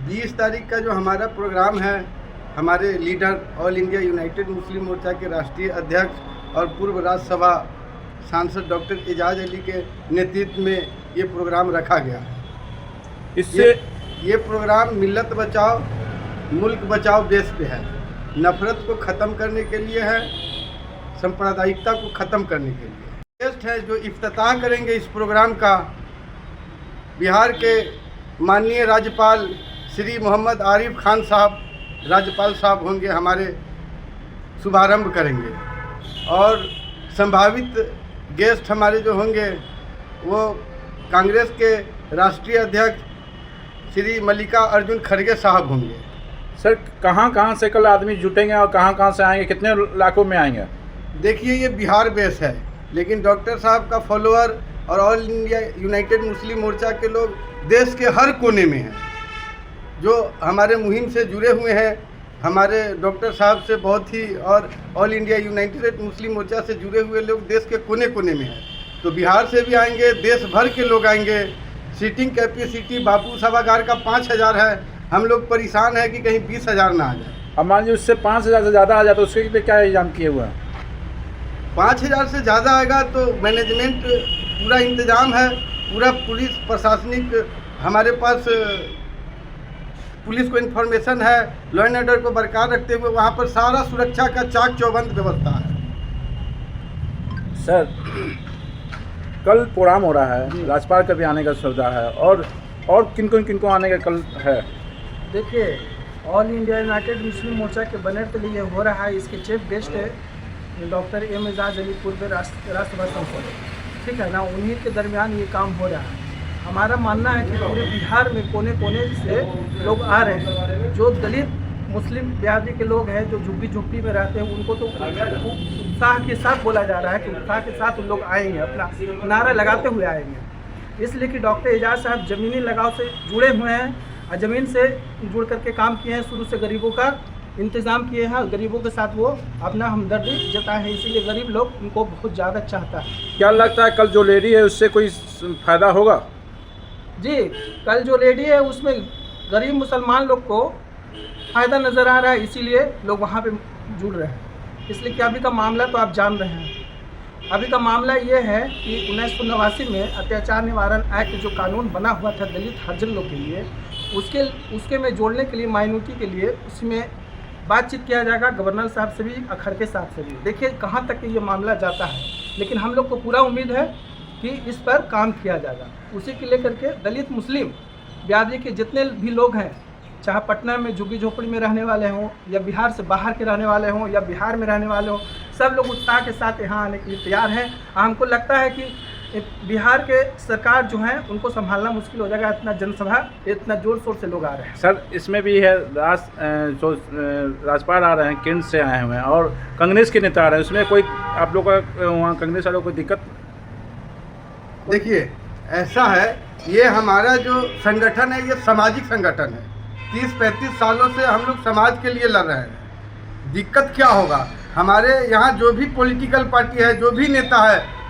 20 तारीख का जो हमारा प्रोग्राम है, हमारे लीडर ऑल इंडिया यूनाइटेड मुस्लिम मोर्चा के राष्ट्रीय अध्यक्ष और पूर्व राज्यसभा सांसद डॉक्टर एजाज अली के नेतृत्व में ये प्रोग्राम रखा गया है। इससे ये प्रोग्राम मिल्लत बचाओ मुल्क बचाओ बेस पे है। नफरत को ख़त्म करने के लिए है, सांप्रदायिकता को ख़त्म करने के लिए। गेस्ट है जो इफ्तिताह करेंगे इस प्रोग्राम का, बिहार के माननीय राज्यपाल श्री मोहम्मद आरिफ खान साहब राज्यपाल साहब होंगे, हमारे शुभारंभ करेंगे। और संभावित गेस्ट हमारे जो होंगे वो कांग्रेस के राष्ट्रीय अध्यक्ष श्री मल्लिका अर्जुन खड़गे साहब होंगे। सर कहाँ से कल आदमी जुटेंगे और कहाँ से आएंगे, कितने लाखों में आएंगे? देखिए ये बिहार बेस है, लेकिन डॉक्टर साहब का फॉलोअर और ऑल इंडिया यूनाइटेड मुस्लिम मोर्चा के लोग देश के हर कोने में हैं, जो हमारे मुहिम से जुड़े हुए हैं। हमारे डॉक्टर साहब से बहुत ही और ऑल इंडिया यूनाइटेड मुस्लिम मोर्चा से जुड़े हुए लोग देश के कोने कोने में हैं। तो बिहार से भी आएंगे, देश भर के लोग आएंगे। सीटिंग कैपेसिटी बापू सभागार का 5000 है। हम लोग परेशान है कि कहीं 20,000 ना आ जाए। अब मान लीजिए उससे 5000 से ज़्यादा आ जाए तो उसके लिए क्या इंतजाम किए हुए हैं? 5000 से ज़्यादा आएगा तो मैनेजमेंट पूरा इंतजाम है, पूरा पुलिस प्रशासनिक हमारे पास पुलिस को इन्फॉर्मेशन है। लॉ एंड ऑर्डर को बरकरार रखते हुए वहाँ पर सारा सुरक्षा का चाक चौबंद व्यवस्था है। सर कल प्रोग्राम हो रहा है, राज्यपाल का भी आने का सुविधा है और किनको आने का कल है? देखिए ऑल इंडिया यूनाइटेड मुस्लिम मोर्चा के बैनर के लिए हो रहा है। इसके चीफ गेस्ट है डॉक्टर एजाज अली पूर्व राष्ट्रसभा सांसद, ठीक है ना, उन्हीं के दरमियान ये काम हो रहा है। हमारा मानना है कि पूरे बिहार में कोने कोने से लोग आ रहे हैं। जो दलित मुस्लिम बिहारी के लोग हैं, जो झुग्गी में रहते हैं, उनको तो उत्साह के साथ बोला जा रहा है कि उत्साह के साथ उन लोग आएंगे, अपना नारा लगाते हुए आएंगे। इसलिए कि डॉक्टर एजाज साहब ज़मीनी लगाव से जुड़े हुए हैं और ज़मीन से जुड़ करके काम किए हैं, शुरू से गरीबों का इंतज़ाम किए हैं, गरीबों के साथ वो अपना हमदर्दी जताए हैं। इसीलिए गरीब लोग उनको बहुत ज़्यादा चाहता है। क्या लगता है कल जो लेडी है उससे कोई फ़ायदा होगा? जी, कल जो लेडी है उसमें गरीब मुसलमान लोग को फ़ायदा नज़र आ रहा है, इसीलिए लोग वहाँ पे जुड़ रहे हैं। इसलिए कि अभी का मामला तो आप जान रहे हैं। अभी का मामला ये है कि 1989 में अत्याचार निवारण एक्ट जो कानून बना हुआ था दलित हरिजन लोग के लिए, उसके में जोड़ने के लिए माइनॉरिटी के लिए उसमें बातचीत किया जाएगा गवर्नर साहब से भी, खड़गे साहब से भी। देखिए कहाँ तक ये मामला जाता है, लेकिन हम लोग को पूरा उम्मीद है कि इस पर काम किया जाएगा। उसी के लेकर के दलित मुस्लिम बिहारी के जितने भी लोग हैं, चाहे पटना में झुग्गी झोपड़ी में रहने वाले हों या बिहार से बाहर के रहने वाले हों या बिहार में रहने वाले हों, सब लोग उत्साह के साथ यहाँ आने के लिए तैयार हैं। हमको लगता है कि बिहार के सरकार जो है उनको संभालना मुश्किल हो जाएगा, इतना जनसभा इतना जोर शोर से लोग आ रहे हैं। सर इसमें भी है राज्यपाल आ रहे हैं, केंद्र से आए हुए हैं और कांग्रेस के नेता आ रहे हैं, उसमें कोई आप लोग का वहाँ कांग्रेस वालों को कोई दिक्कत? देखिए ऐसा है, ये हमारा जो संगठन है ये सामाजिक संगठन है। 30-35 सालों से हम लोग समाज के लिए लड़ रहे हैं। दिक्कत क्या होगा? हमारे यहाँ जो भी पॉलिटिकल पार्टी है, जो भी नेता है,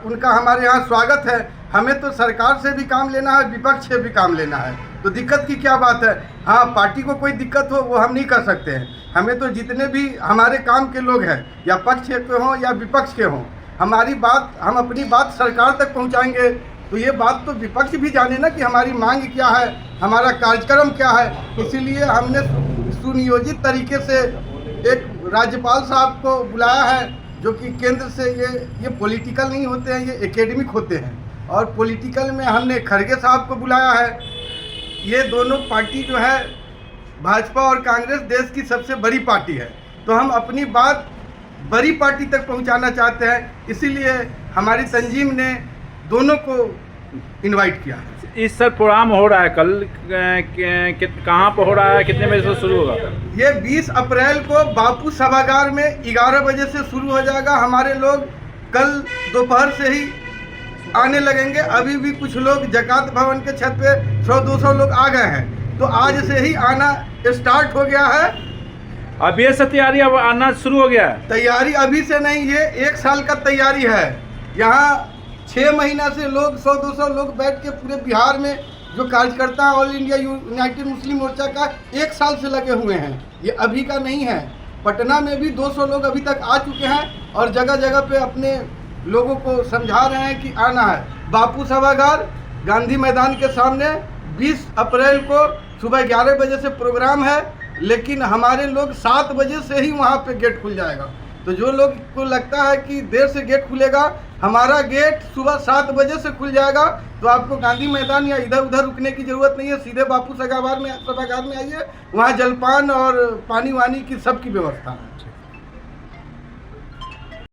उनका हमारे यहाँ स्वागत है। हमें तो सरकार से भी काम लेना है, विपक्ष से भी काम लेना है, तो दिक्कत की क्या बात है? हाँ, पार्टी को कोई दिक्कत हो वो हम नहीं कर सकते हैं। हमें तो जितने भी हमारे काम के लोग हैं, या पक्ष के हों या विपक्ष के हों, हम अपनी बात सरकार तक पहुँचाएँगे। तो ये बात तो विपक्ष भी जाने ना कि हमारी मांग क्या है, हमारा कार्यक्रम क्या है। इसीलिए हमने सुनियोजित तरीके से एक राज्यपाल साहब को बुलाया है, जो कि केंद्र से ये पॉलिटिकल नहीं होते हैं, ये एकेडमिक होते हैं। और पॉलिटिकल में हमने खड़गे साहब को बुलाया है। ये दोनों पार्टी जो है, भाजपा और कांग्रेस, देश की सबसे बड़ी पार्टी है। तो हम अपनी बात बड़ी पार्टी तक पहुंचाना चाहते हैं, इसीलिए हमारी तंजीम ने दोनों को इनवाइट किया। इस सर प्रोग्राम हो रहा है कल कहाँ पर हो रहा है, कितने बजे से शुरू होगा? ये 20 अप्रैल को बापू सभागार में 11 बजे से शुरू हो जाएगा। हमारे लोग कल दोपहर से ही आने लगेंगे। अभी भी कुछ लोग जकात भवन के छत पे 100-200 लोग आ गए हैं, तो आज से ही आना स्टार्ट हो गया है। अभी से तैयारी अब आना शुरू हो गया है? तैयारी अभी से नहीं, ये 1 साल का तैयारी है। यहाँ 6 महीना से लोग 100-200 लोग बैठ के पूरे बिहार में जो कार्यकर्ता ऑल इंडिया यूनाइटेड मुस्लिम मोर्चा का 1 साल से लगे हुए हैं, ये अभी का नहीं है। पटना में भी 200 लोग अभी तक आ चुके हैं और जगह जगह पे अपने लोगों को समझा रहे हैं कि आना है। बापू सभागार गांधी मैदान के सामने 20 अप्रैल को सुबह 11 बजे से प्रोग्राम है, लेकिन हमारे लोग 7 बजे से ही वहाँ पे गेट खुल जाएगा। तो जो लोग को लगता है कि देर से गेट खुलेगा, हमारा गेट सुबह 7 बजे से खुल जाएगा। तो आपको गांधी मैदान या इधर उधर रुकने की ज़रूरत नहीं है, सीधे बापू सभागार में आइए, वहाँ जलपान और पानी वानी की सबकी व्यवस्था है।